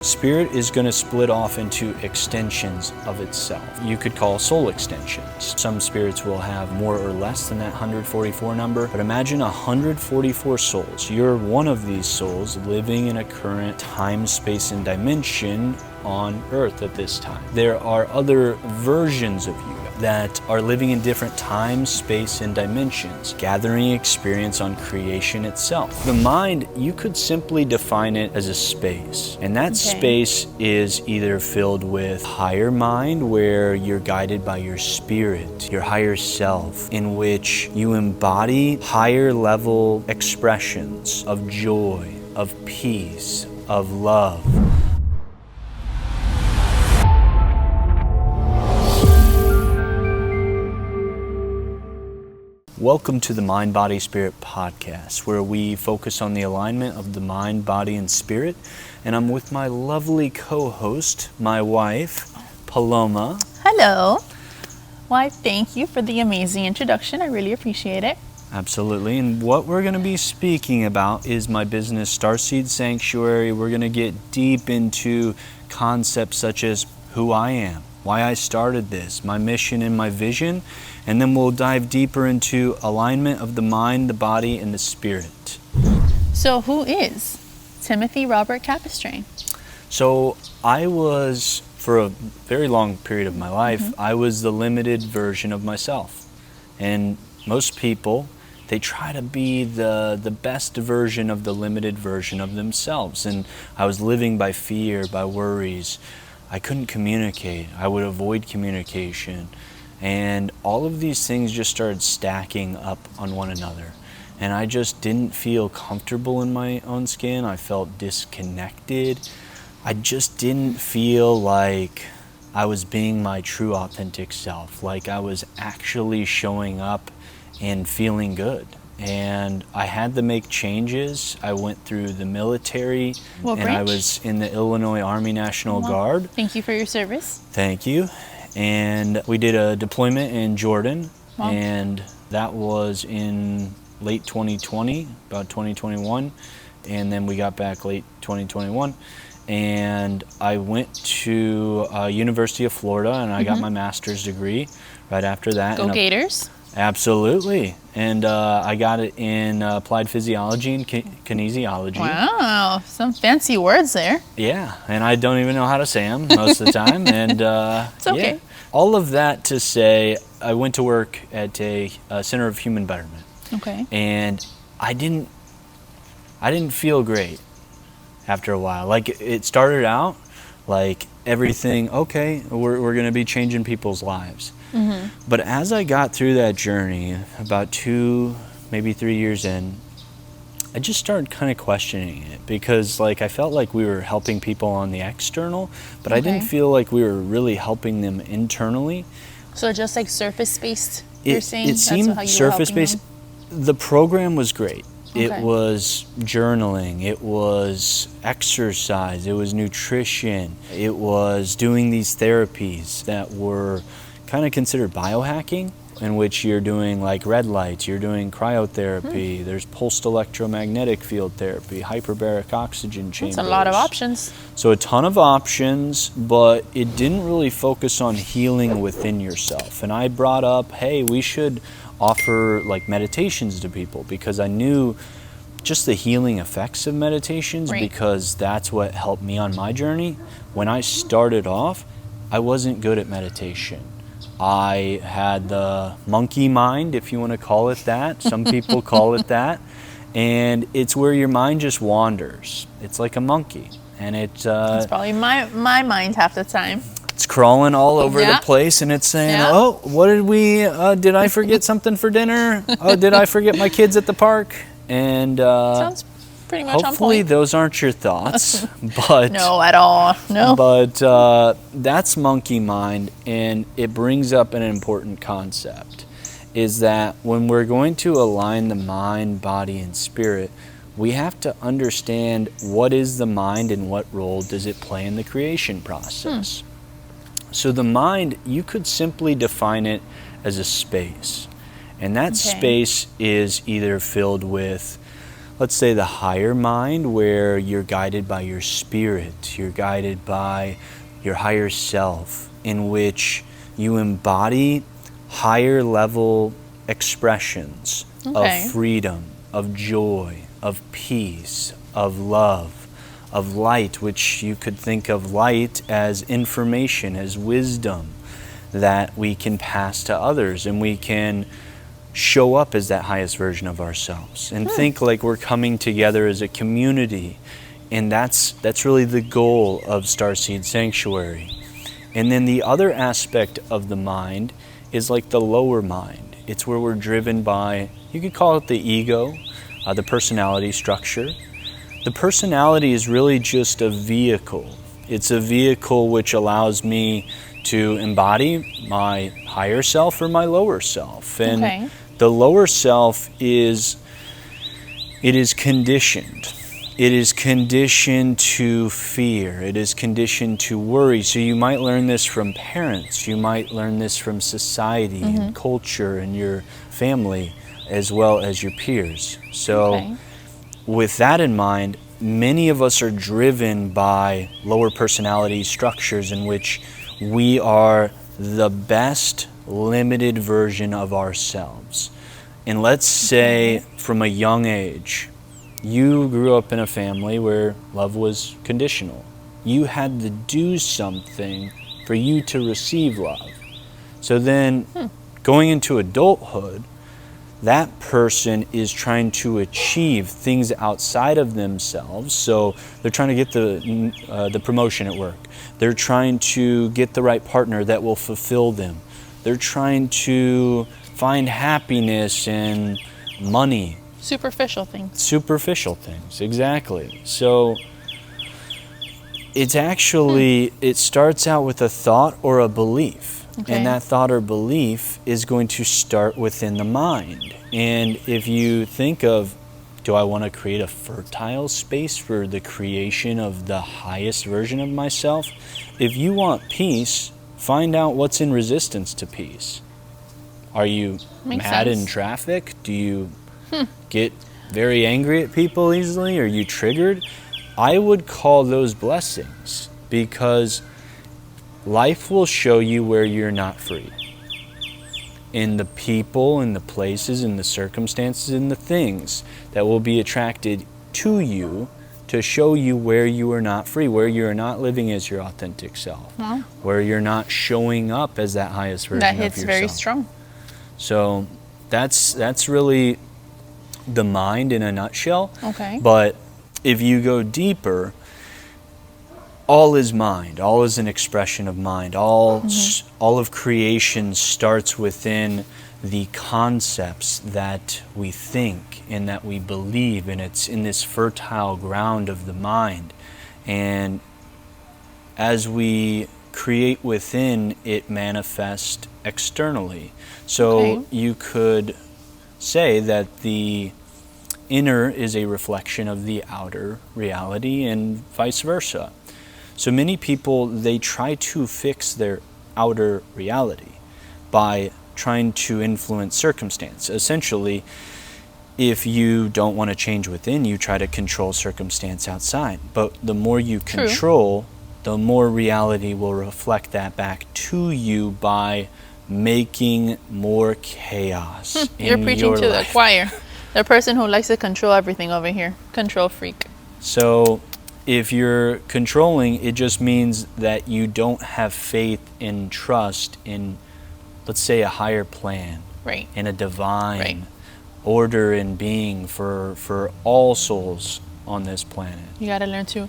Spirit is going to split off into extensions of itself. You could call soul extensions. Some spirits will have more or less than that 144 number, but imagine 144 souls. You're one of these souls living in a current time, space, and dimension on Earth at this time. There are other versions of you that are living in different time, space, and dimensions, gathering experience on creation itself. The mind, you could simply define it as a space, and that space is either filled with higher mind, where you're guided by your spirit, your higher self, in which you embody higher level expressions of joy, of peace, of love. Welcome to the Mind, Body, Spirit podcast, where we focus on the alignment of the mind, body, and spirit. And I'm with my lovely co-host, my wife, Paloma. Hello. Why, thank you for the amazing introduction. I really appreciate it. Absolutely. And what we're going to be speaking about is my business, Starseed Sanctuary. We're going to get deep into concepts such as who I am, why I started this, my mission and my vision, and then we'll dive deeper into alignment of the mind, the body, and the spirit. So who is Timothy Robert Capistrano? So I was, for a very long period of my life, I was the limited version of myself. And most people, they try to be the best version of the limited version of themselves. And I was living by fear, by worries. I couldn't communicate. I would avoid communication. And all of these things just started stacking up on one another. And I just didn't feel comfortable in my own skin. I felt disconnected. I just didn't feel like I was being my true authentic self, like I was actually showing up and feeling good. And I had to make changes. I went through the military, I was in the Illinois Army National Guard. Thank you for your service. Thank you. And we did a deployment in Jordan, and that was in late 2020, about 2021, and then we got back late 2021, and I went to University of Florida, and I got my master's degree right after that. Go Gators! Absolutely. And I got it in applied physiology and kinesiology. Wow, some fancy words there. Yeah, and I don't even know how to say them most of the time. And it's okay. Yeah, all of that to say, I went to work at a Center of Human Betterment. Okay. And I didn't feel great after a while. Like, it started out like everything, okay, we're going to be changing people's lives. But as I got through that journey, about 2, maybe 3 years in, I just started kind of questioning it, because like I felt like we were helping people on the external, but I didn't feel like we were really helping them internally. So just like surface-based, you're saying? It seemed surface-based. The program was great. Okay. It was journaling, it was exercise, it was nutrition, it was doing these therapies that were kind of considered biohacking, in which you're doing like red lights, you're doing cryotherapy, there's pulsed electromagnetic field therapy, hyperbaric oxygen chambers. That's a lot of options. So a ton of options, but it didn't really focus on healing within yourself. And I brought up, hey, we should offer like meditations to people, because I knew just the healing effects of meditations, because that's what helped me on my journey. When I started off, I wasn't good at meditation. I had the monkey mind, if you want to call it that. Some people call it that. And it's where your mind just wanders. It's like a monkey. And it's probably my mind half the time. It's crawling all over the place, and it's saying, oh, what did we, did I forget something for dinner? Oh, did I forget my kids at the park? And sounds pretty much hopefully on point. Those aren't your thoughts, but no, at all. No. But that's monkey mind, and it brings up an important concept, is that when we're going to align the mind, body, and spirit, we have to understand what is the mind and what role does it play in the creation process. So the mind, you could simply define it as a space, and that space is either filled with let's say, the higher mind, where you're guided by your spirit, you're guided by your higher self, in which you embody higher level expressions of freedom, of joy, of peace, of love, of light, which you could think of light as information, as wisdom that we can pass to others, and we can show up as that highest version of ourselves and think like we're coming together as a community. And that's really the goal of Starseed Sanctuary. And then the other aspect of the mind is like the lower mind. It's where we're driven by, you could call it the ego, the personality structure. The personality is really just a vehicle. It's a vehicle which allows me to embody my higher self or my lower self. And the lower self is conditioned. It is conditioned to fear. It is conditioned to worry. So you might learn this from parents. You might learn this from society and culture and your family, as well as your peers. So with that in mind, many of us are driven by lower personality structures in which we are the best limited version of ourselves. And let's say from a young age, you grew up in a family where love was conditional. You had to do something for you to receive love. So then going into adulthood, that person is trying to achieve things outside of themselves. So they're trying to get the promotion at work. They're trying to get the right partner that will fulfill them. They're trying to find happiness in money. Superficial things. Superficial things, exactly. So it's actually, it starts out with a thought or a belief. And that thought or belief is going to start within the mind. And if you think of, do I want to create a fertile space for the creation of the highest version of myself? If you want peace, find out what's in resistance to peace. Are you mad in traffic? Do you get very angry at people easily? Are you triggered? I would call those blessings, because life will show you where you're not free. In the people, in the places, in the circumstances, in the things that will be attracted to you to show you where you are not free, where you are not living as your authentic self, where you're not showing up as that highest version of yourself. That hits very strong. So that's really the mind in a nutshell. Okay. But if you go deeper, all is mind. All is an expression of mind. All of creation starts within the concepts that we think and that we believe, and it's in this fertile ground of the mind. And as we create within, it manifests externally. So you could say that the inner is a reflection of the outer reality and vice versa. So many people, they try to fix their outer reality by trying to influence circumstance. Essentially, if you don't want to change within, you try to control circumstance outside. But the more you control, the more reality will reflect that back to you by making more chaos in your life. You're preaching to the choir. The person who likes to control everything over here. Control freak. So if you're controlling, it just means that you don't have faith and trust in, let's say, a higher plan. Right. In a divine order and being for all souls on this planet. You got to learn to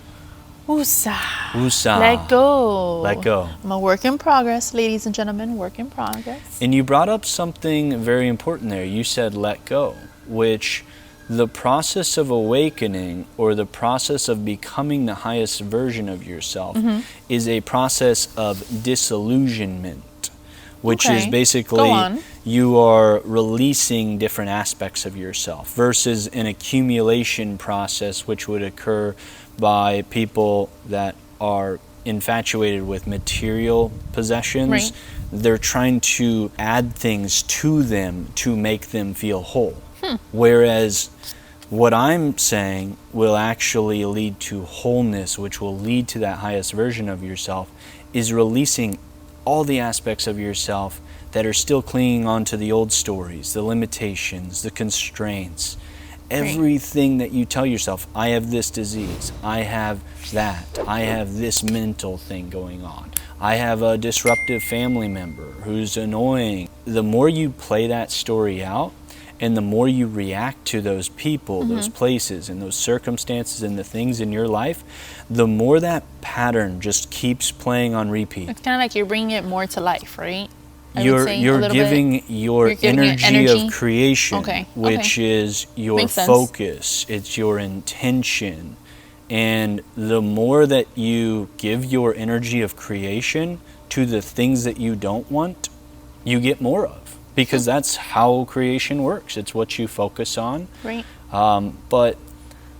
Usa. Let go. Let go. I'm a work in progress, ladies and gentlemen, work in progress. And you brought up something very important there. You said let go, which the process of awakening, or the process of becoming the highest version of yourself, is a process of disillusionment, which is basically you are releasing different aspects of yourself, versus an accumulation process which would occur by people that are infatuated with material possessions. They're trying to add things to them to make them feel whole. Whereas What I'm saying will actually lead to wholeness, which will lead to that highest version of yourself, is releasing all the aspects of yourself that are still clinging on to the old stories, the limitations, the constraints, everything that you tell yourself. I have this disease, I have that, I have this mental thing going on, I have a disruptive family member who's annoying. The more you play that story out, and the more you react to those people, those places, and those circumstances and the things in your life, the more that pattern just keeps playing on repeat. It's kind of like you're bringing it more to life, right? You're giving your energy of creation, which is your focus, it's your intention. And the more that you give your energy of creation to the things that you don't want, you get more of. Because that's how creation works. It's what you focus on. Right. But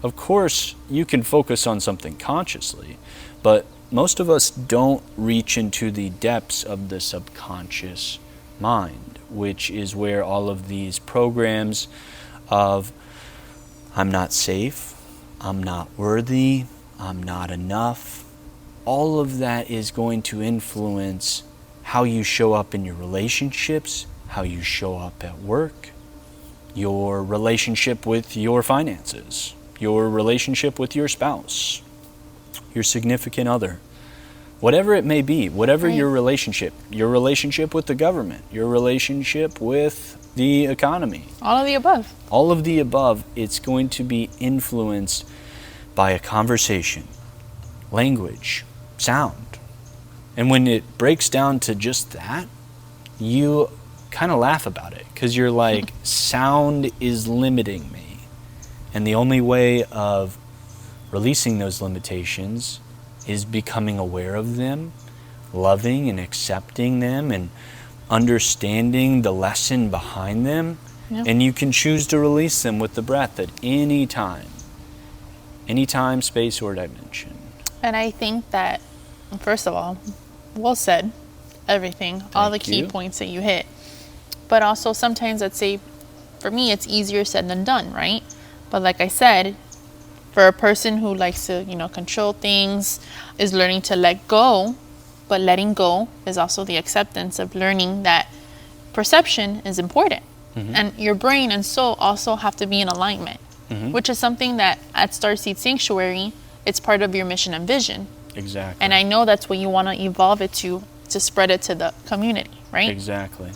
of course, you can focus on something consciously, but most of us don't reach into the depths of the subconscious mind, which is where all of these programs of I'm not safe, I'm not worthy, I'm not enough, all of that is going to influence how you show up in your relationships, how you show up at work, your relationship with your finances, your relationship with your spouse, your significant other, whatever it may be, whatever your relationship with the government, your relationship with the economy. All of the above. All of the above, it's going to be influenced by a conversation, language, sound. And when it breaks down to just that, you kind of laugh about it because you're like, sound is limiting me. And the only way of releasing those limitations is becoming aware of them, loving and accepting them, and understanding the lesson behind them. Yep. And you can choose to release them with the breath at any time, space, or dimension. And I think that, first of all, well said, everything, all the key points that you hit. But also sometimes I'd say, for me, it's easier said than done, right? But like I said, for a person who likes to, control things, is learning to let go. But letting go is also the acceptance of learning that perception is important. And your brain and soul also have to be in alignment, which is something that at Starseed Sanctuary, it's part of your mission and vision. Exactly. And I know that's what you want to evolve it to spread it to the community, right? Exactly.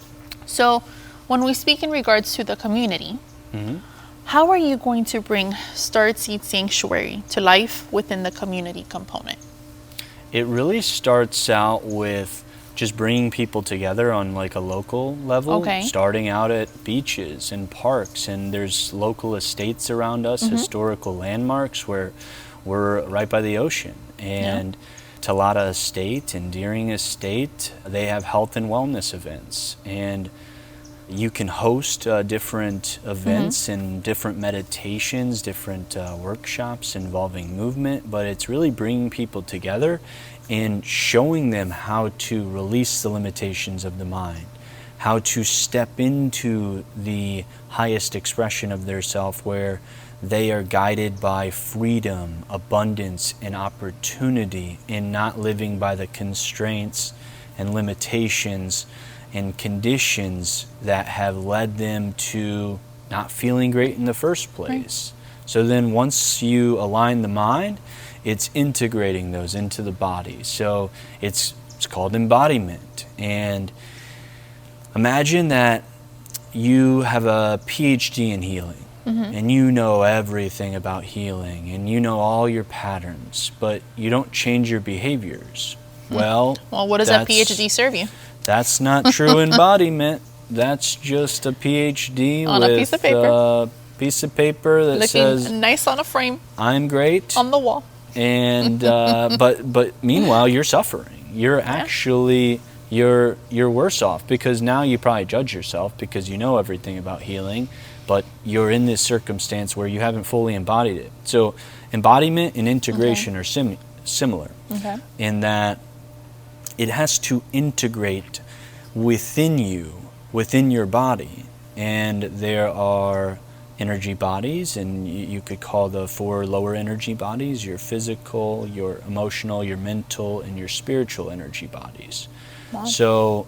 So when we speak in regards to the community, how are you going to bring Starseed Sanctuary to life within the community component? It really starts out with just bringing people together on like a local level, starting out at beaches and parks, and there's local estates around us, historical landmarks where we're right by the ocean. And Talata Estate and Deering Estate, they have health and wellness events, and you can host different events and different meditations, different workshops involving movement, but it's really bringing people together and showing them how to release the limitations of the mind, how to step into the highest expression of their self where they are guided by freedom, abundance, and opportunity, and not living by the constraints and limitations and conditions that have led them to not feeling great in the first place. So then once you align the mind, it's integrating those into the body. So it's called embodiment. And imagine that you have a PhD in healing. And you know everything about healing, and you know all your patterns, but you don't change your behaviors. Well, what does that PhD serve you? That's not true embodiment. That's just a PhD on with a piece of paper. Piece of paper that looking says nice on a frame. I'm great on the wall. And but meanwhile you're suffering. You're actually you're worse off because now you probably judge yourself because you know everything about healing. But you're in this circumstance where you haven't fully embodied it. So embodiment and integration are similar in that it has to integrate within you, within your body. And there are energy bodies, and you could call the 4 lower energy bodies your physical, your emotional, your mental, and your spiritual energy bodies. Wow. So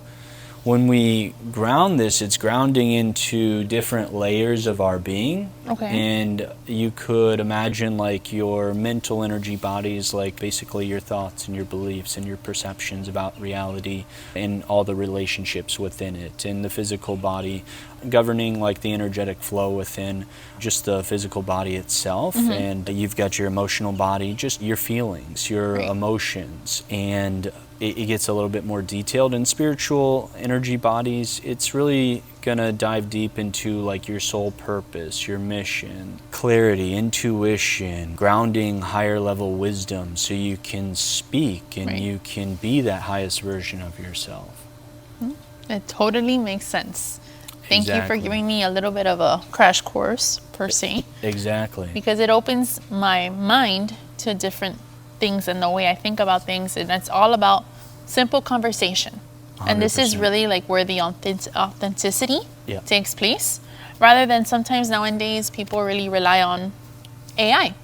when we ground this, it's grounding into different layers of our being. Okay. And you could imagine like your mental energy bodies, like basically your thoughts and your beliefs and your perceptions about reality and all the relationships within it. And the physical body governing like the energetic flow within just the physical body itself. And you've got your emotional body, just your feelings, your emotions, and it gets a little bit more detailed. In spiritual energy bodies, it's really gonna dive deep into like your soul purpose, your mission, clarity, intuition, grounding higher level wisdom so you can speak and you can be that highest version of yourself. It totally makes sense. Thank you for Exactly. giving me a little bit of a crash course, per se, Exactly. because it opens my mind to different things and the way I think about things, and it's all about simple conversation. And this is 100%. really like where the authenticity Yeah. takes place, rather than sometimes nowadays people really rely on AI,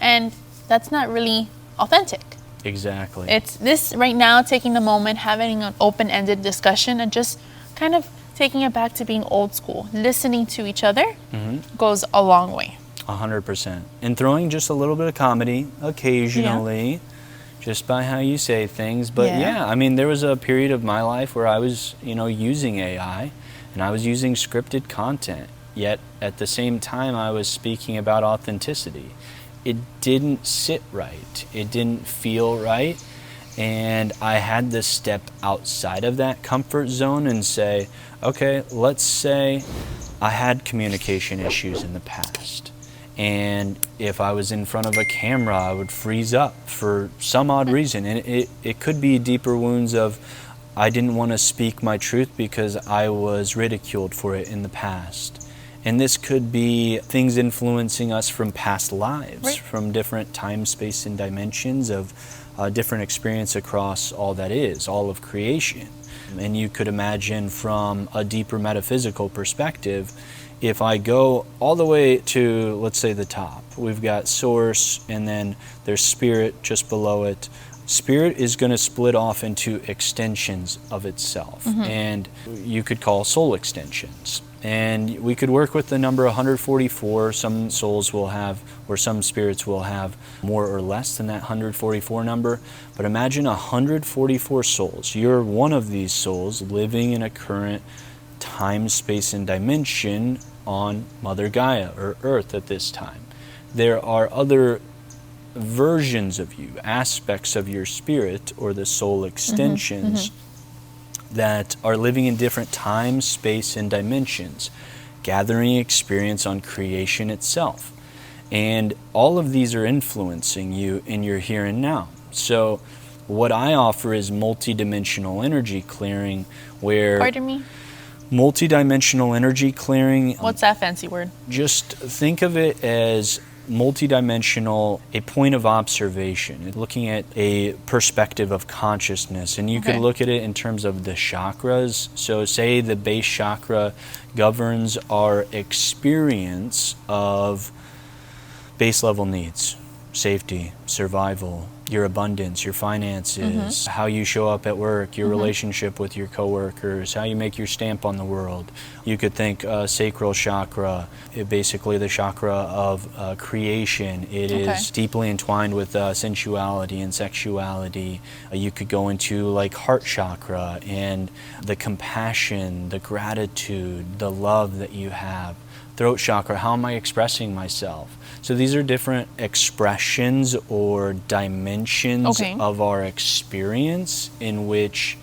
and that's not really authentic. Exactly. It's this right now, taking the moment, having an open-ended discussion, and just kind of taking it back to being old school, listening to each other goes a long way. 100%. And throwing just a little bit of comedy occasionally, just by how you say things. But yeah, I mean, there was a period of my life where I was, using AI and I was using scripted content. Yet at the same time, I was speaking about authenticity. It didn't sit right. It didn't feel right. And I had to step outside of that comfort zone and say, okay, let's say I had communication issues in the past. And if I was in front of a camera, I would freeze up for some odd reason. And it could be deeper wounds of I didn't want to speak my truth because I was ridiculed for it in the past. And this could be things influencing us from past lives, from different time, space, and dimensions of different experience across all that is, all of creation. And you could imagine from a deeper metaphysical perspective, if I go all the way to, let's say, the top, we've got source and then there's spirit just below it. Spirit is going to split off into extensions of itself, and you could call soul extensions. And we could work with the number 144. Some souls will have, or some spirits will have more or less than that 144 number. But imagine 144 souls. You're one of these souls living in a current time, space, and dimension on Mother Gaia, or Earth at this time. There are other versions of you, aspects of your spirit, or the soul extensions, that are living in different times, space, and dimensions, gathering experience on creation itself. And all of these are influencing you in your here and now. So what I offer is multidimensional energy clearing, where... Pardon me? Multidimensional energy clearing. What's that fancy word? Just think of it as multidimensional, a point of observation, looking at a perspective of consciousness. And you could look at it in terms of the chakras. So say the base chakra governs our experience of base level needs, safety, survival, your abundance, your finances, how you show up at work, your relationship with your coworkers, how you make your stamp on the world. You could think sacral chakra, basically the chakra of creation. It is deeply entwined with sensuality and sexuality. You could go into like heart chakra and the compassion, the gratitude, the love that you have. Throat chakra, how am I expressing myself? So these are different expressions or dimensions of our experience in which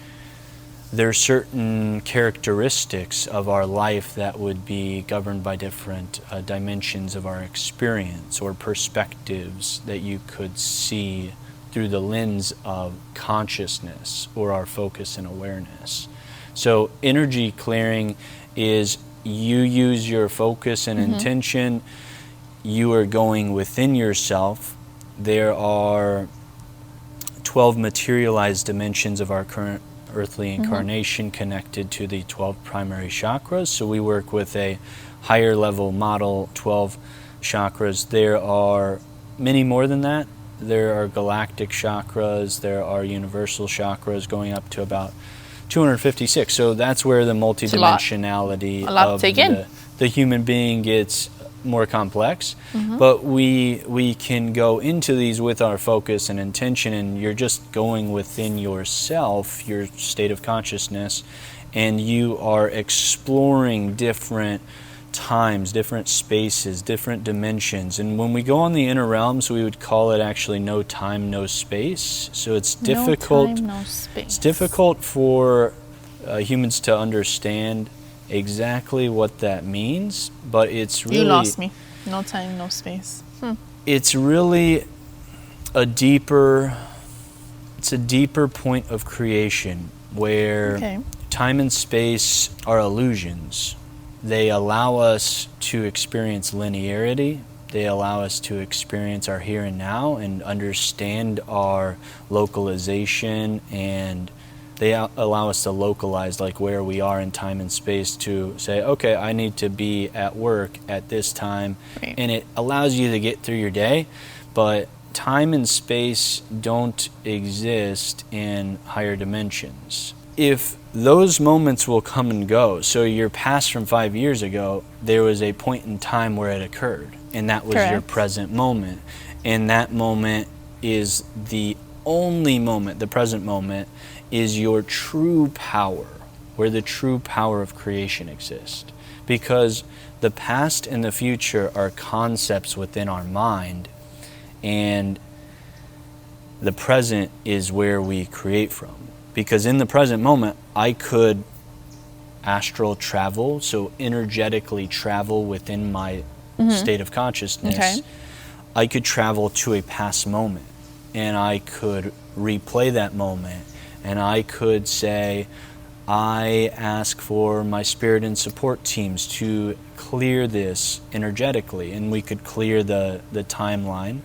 there are certain characteristics of our life that would be governed by different dimensions of our experience or perspectives that you could see through the lens of consciousness or our focus and awareness. So energy clearing is you use your focus and intention. You are going within yourself. There are 12 materialized dimensions of our current earthly incarnation connected to the 12 primary chakras. So we work with a higher level model, 12 chakras. There are many more than that. There are galactic chakras, there are universal chakras going up to about 256. So that's where the multidimensionality of the human being gets more complex. But we can go into these with our focus and intention, and you're just going within yourself, your state of consciousness, and you are exploring different times, different spaces, different dimensions. And when we go on the inner realms, we would call it actually no time, no space. So it's difficult. No time, no space. It's difficult for humans to understand exactly what that means, but it's really... You lost me. No time, no space. It's really a deeper point of creation where time and space are illusions. They allow us to experience linearity. They allow us to experience our here and now and understand our localization, and they allow us to localize like where we are in time and space to say, okay, I need to be at work at this time. Right. And it allows you to get through your day, but time and space don't exist in higher dimensions. If those moments will come and go, so your past from 5 years ago, there was a point in time where it occurred, and that was your present moment. And that moment is the only moment, the present moment, is your true power, where the true power of creation exists. Because the past and the future are concepts within our mind, and the present is where we create from. Because in the present moment, I could astral travel, so energetically travel within my state of consciousness. Okay. I could travel to a past moment, and I could replay that moment, and I could say, I ask for my spirit and support teams to clear this energetically, and we could clear the timeline.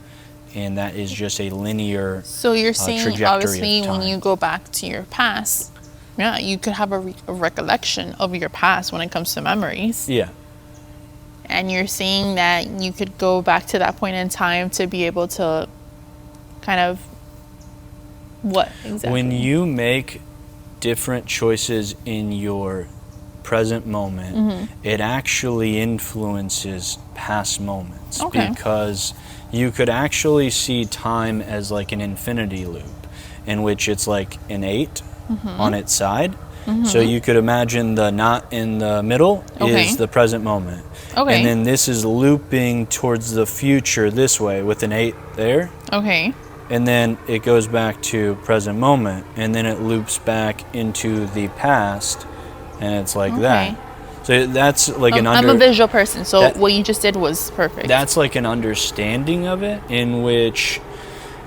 And that is just a linear So you're saying, trajectory obviously, of time. when you go back to your past, yeah, you could have a recollection of your past when it comes to memories. Yeah. And you're saying that you could go back to that point in time to be able to kind of, what exactly? When you make different choices in your present moment, it actually influences past moments. Okay. Because you could actually see time as like an infinity loop, in which it's like an 8 on its side. So you could imagine the knot in the middle is the present moment. Okay. And then this is looping towards the future this way with an 8 there. Okay. And then it goes back to present moment, and then it loops back into the past, and it's like that. So that's like I'm a visual person, so what you just did was perfect. That's like an understanding of it, in which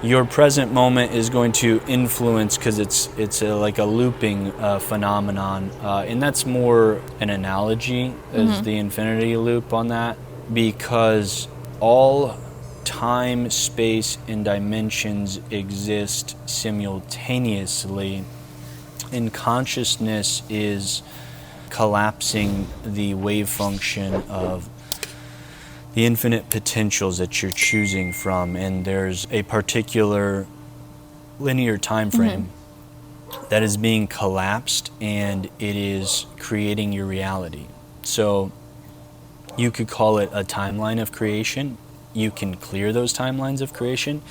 your present moment is going to influence, because it's like a looping phenomenon, and that's more an analogy as the infinity loop on that, because all time, space, and dimensions exist simultaneously, and consciousness is collapsing the wave function of the infinite potentials that you're choosing from, and there's a particular linear time frame that is being collapsed, and it is creating your reality. So you could call it a timeline of creation. You can clear those timelines of creation.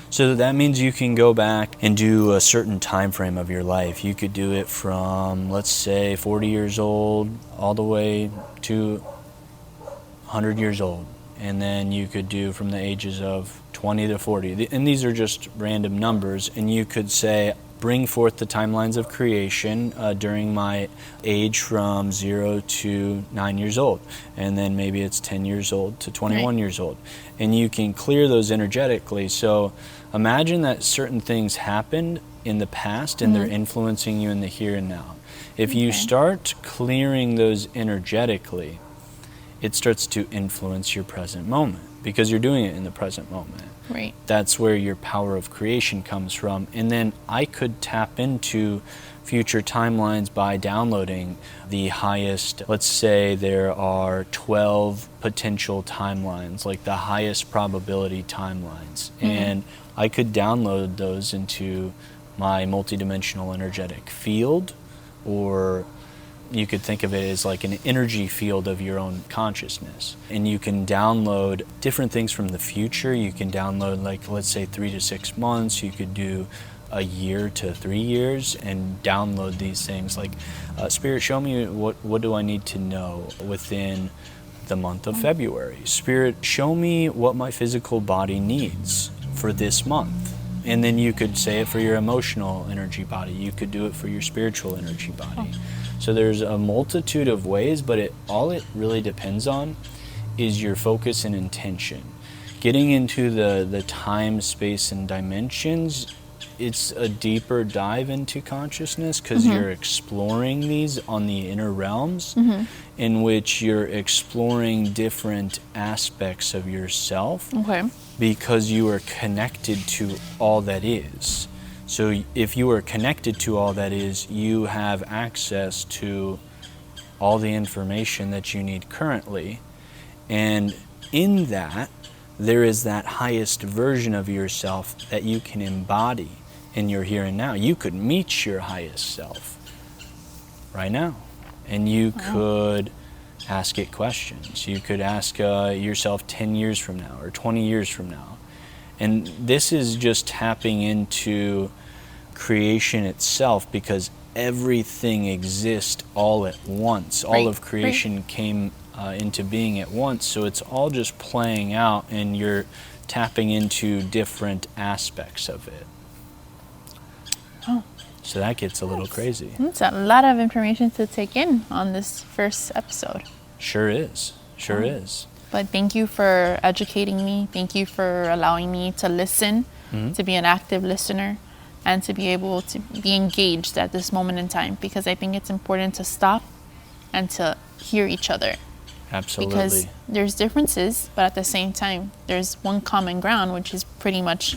So that means you can go back and do a certain time frame of your life. You could do it from, let's say, 40 years old all the way to 100 years old. And then you could do from the ages of 20 to 40. And these are just random numbers. And you could say, bring forth the timelines of creation during my age from 0 to 9 years old. And then maybe it's 10 years old to 21 years old. And you can clear those energetically. So imagine that certain things happened in the past and they're influencing you in the here and now. If you start clearing those energetically, it starts to influence your present moment, because you're doing it in the present moment. Right. That's where your power of creation comes from. And then I could tap into future timelines by downloading the highest, let's say there are 12 potential timelines, like the highest probability timelines. And I could download those into my multidimensional energetic field, or you could think of it as like an energy field of your own consciousness. And you can download different things from the future. You can download, like, let's say 3 to 6 months. You could do a year to 3 years and download these things. Like, Spirit, show me what do I need to know within the month of February. Spirit, show me what my physical body needs for this month. And then you could say it for your emotional energy body. You could do it for your spiritual energy body. So there's a multitude of ways, but all it really depends on is your focus and intention. Getting into the time, space, and dimensions, it's a deeper dive into consciousness, because you're exploring these on the inner realms, in which you're exploring different aspects of yourself, because you are connected to all that is. So if you are connected to all that is, you have access to all the information that you need currently. And in that, there is that highest version of yourself that you can embody in your here and now. You could meet your highest self right now. And you could ask it questions. You could ask yourself 10 years from now or 20 years from now. And this is just tapping into creation itself, because everything exists all at once. All of creation came into being at once. So it's all just playing out, and you're tapping into different aspects of it. Oh. So that gets a little crazy. That's a lot of information to take in on this first episode. Sure is. Sure is. But thank you for educating me. Thank you for allowing me to listen, to be an active listener, and to be able to be engaged at this moment in time, because I think it's important to stop and to hear each other. Absolutely. Because there's differences, but at the same time, there's one common ground, which is pretty much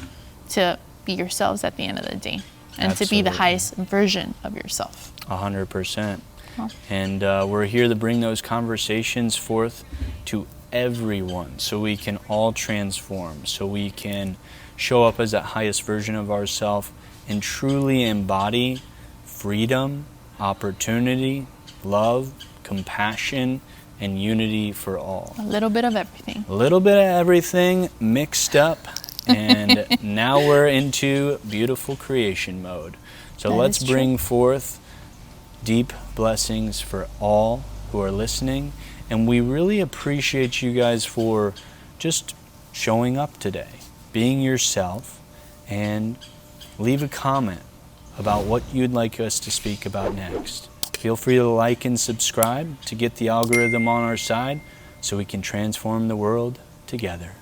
to be yourselves at the end of the day, and to be the highest version of yourself. 100%. And we're here to bring those conversations forth to everyone, so we can all transform, so we can show up as that highest version of ourselves and truly embody freedom, opportunity, love, compassion, and unity for all. A little bit of everything. A little bit of everything mixed up, and now we're into beautiful creation mode. So let's bring forth deep blessings for all who are listening. And we really appreciate you guys for just showing up today, being yourself, and leave a comment about what you'd like us to speak about next. Feel free to like and subscribe to get the algorithm on our side, so we can transform the world together.